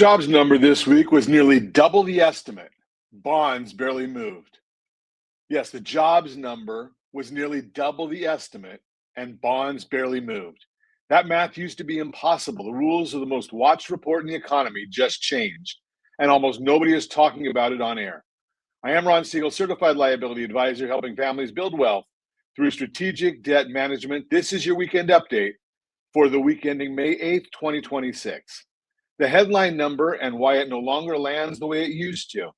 Jobs number this week was nearly double the estimate. Bonds barely moved. Yes, the jobs number was nearly double the estimate, and bonds barely moved. That math used to be impossible. The rules of the most watched report in the economy just changed, and almost nobody is talking about it on air. I am Ron Siegel, certified liability advisor, helping families build wealth through strategic debt management. This is your weekend update for the week ending May 8th, 2026. The headline number and why it no longer lands the way it used to.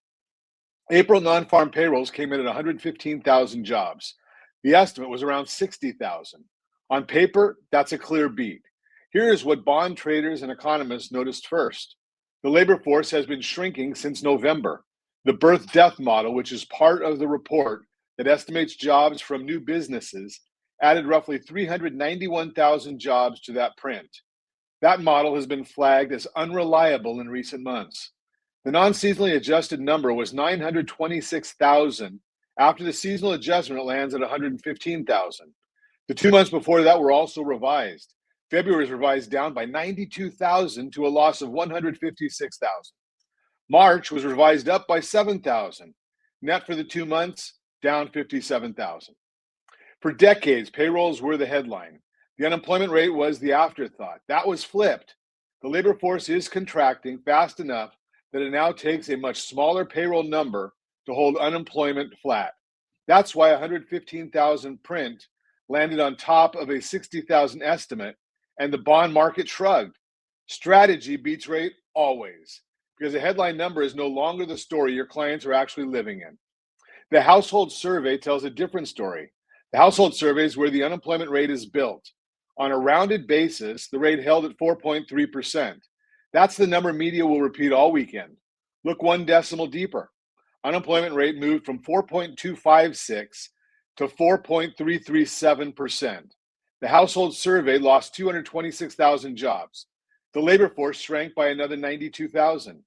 April non-farm payrolls came in at 115,000 jobs. The estimate was around 60,000. On paper, that's a clear beat. Here is what bond traders and economists noticed first. The labor force has been shrinking since November. The birth-death model, which is part of the report that estimates jobs from new businesses, added roughly 391,000 jobs to that print. That model has been flagged as unreliable in recent months. The non-seasonally adjusted number was 926,000. After the seasonal adjustment, it lands at 115,000. The 2 months before that were also revised. February was revised down by 92,000 to a loss of 156,000. March was revised up by 7,000. Net for the 2 months, down 57,000. For decades, payrolls were the headline. The unemployment rate was the afterthought. That was flipped. The labor force is contracting fast enough that it now takes a much smaller payroll number to hold unemployment flat. That's why 115,000 print landed on top of a 60,000 estimate, and the bond market shrugged. Strategy beats rate always, because the headline number is no longer the story your clients are actually living in. The household survey tells a different story. The household survey is where the unemployment rate is built. On a rounded basis, the rate held at 4.3%. That's the number media will repeat all weekend. Look one decimal deeper. Unemployment rate moved from 4.256 to 4.337%. The household survey lost 226,000 jobs. The labor force shrank by another 92,000.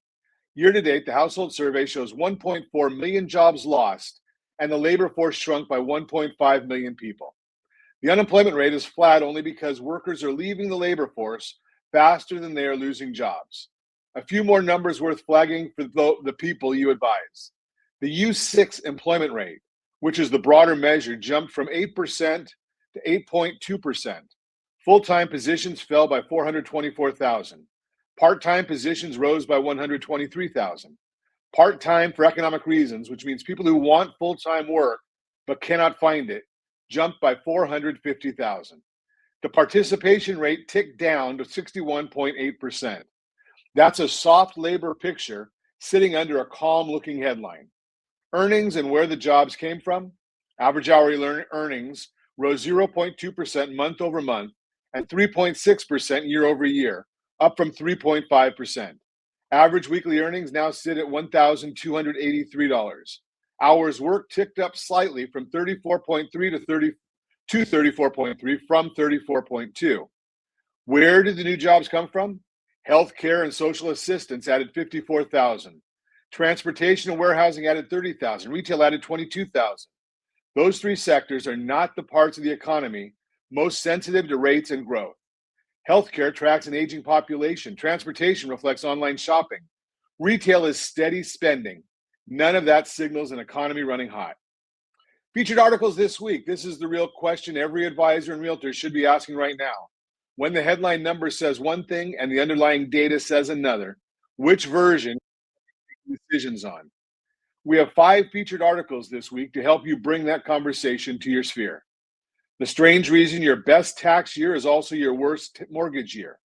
Year to date, the household survey shows 1.4 million jobs lost, and the labor force shrunk by 1.5 million people. The unemployment rate is flat only because workers are leaving the labor force faster than they are losing jobs. A few more numbers worth flagging for the people you advise. The U6 employment rate, which is the broader measure, jumped from 8% to 8.2%. Full-time positions fell by 424,000. Part-time positions rose by 123,000. Part-time for economic reasons, which means people who want full-time work but cannot find it, jumped by 450,000. The participation rate ticked down to 61.8%. That's a soft labor picture sitting under a calm-looking headline. Earnings and where the jobs came from. Average hourly earnings rose 0.2% month over month and 3.6% year over year, up from 3.5%. Average weekly earnings now sit at $1,283. Hours worked ticked up slightly from 34.3 to 34.3 from 34.2. Where did the new jobs come from? Healthcare and social assistance added 54,000. Transportation and warehousing added 30,000. Retail added 22,000. Those three sectors are not the parts of the economy most sensitive to rates and growth. Healthcare tracks an aging population. Transportation reflects online shopping. Retail is steady spending. None of that signals an economy running hot. Featured articles this week. This is the real question every advisor and realtor should be asking right now. When the headline number says one thing and the underlying data says another, which version are you making decisions on? We have 5 featured articles this week to help you bring that conversation to your sphere. The strange reason your best tax year is also your worst mortgage year.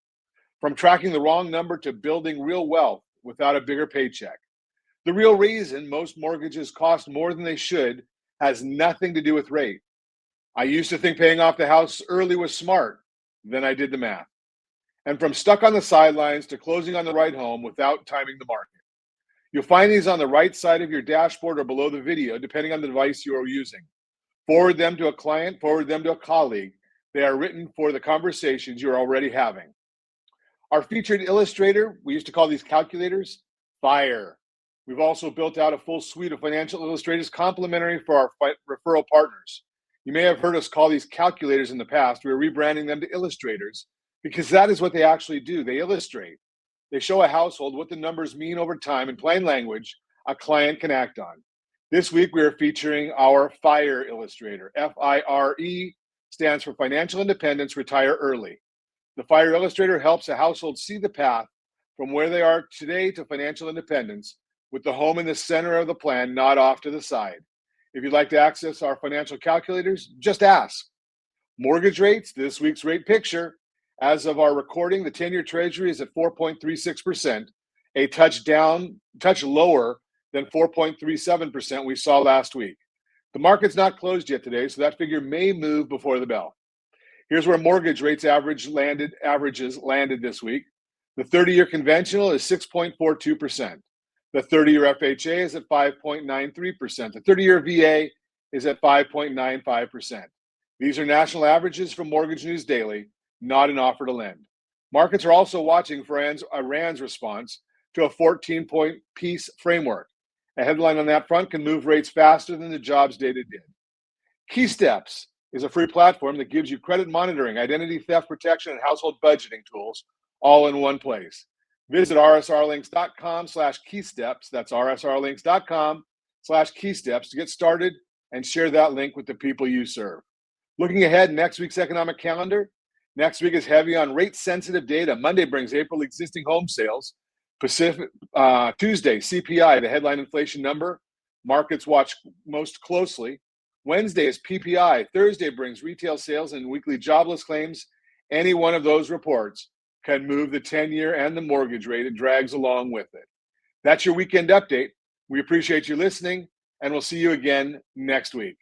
From tracking the wrong number to building real wealth without a bigger paycheck. The real reason most mortgages cost more than they should has nothing to do with rate. I used to think paying off the house early was smart. Then I did the math. And from stuck on the sidelines to closing on the right home without timing the market. You'll find these on the right side of your dashboard or below the video, depending on the device you are using. Forward them to a client, forward them to a colleague. They are written for the conversations you're already having. Our featured illustrator, we used to call these calculators, Fire. We've also built out a full suite of financial illustrators complimentary for our referral partners. You may have heard us call these calculators in the past. We're rebranding them to illustrators because that is what they actually do. They illustrate. They show a household what the numbers mean over time in plain language a client can act on. This week, we are featuring our FIRE illustrator. FIRE stands for Financial Independence, Retire Early. The FIRE illustrator helps a household see the path from where they are today to financial independence, with the home in the center of the plan, not off to the side. If you'd like to access our financial calculators, just ask. Mortgage rates, this week's rate picture. As of our recording, the 10-year Treasury is at 4.36%, a touch lower than 4.37% we saw last week. The market's not closed yet today, so that figure may move before the bell. Here's where mortgage rates averages landed this week. The 30-year conventional is 6.42%. The 30-year FHA is at 5.93%. The 30-year VA is at 5.95%. These are national averages from Mortgage News Daily, not an offer to lend. Markets are also watching for Iran's response to a 14-point peace framework. A headline on that front can move rates faster than the jobs data did. KeySteps is a free platform that gives you credit monitoring, identity theft protection, and household budgeting tools all in one place. Visit rsrlinks.com/keysteps. That's rsrlinks.com/keysteps to get started and share that link with the people you serve. Looking ahead, next week's economic calendar. Next week is heavy on rate-sensitive data. Monday brings April existing home sales. Tuesday, CPI, the headline inflation number. Markets watch most closely. Wednesday is PPI. Thursday brings retail sales and weekly jobless claims. Any one of those reports can move the 10-year and the mortgage rate. It drags along with it. That's your weekend update. We appreciate you listening, and we'll see you again next week.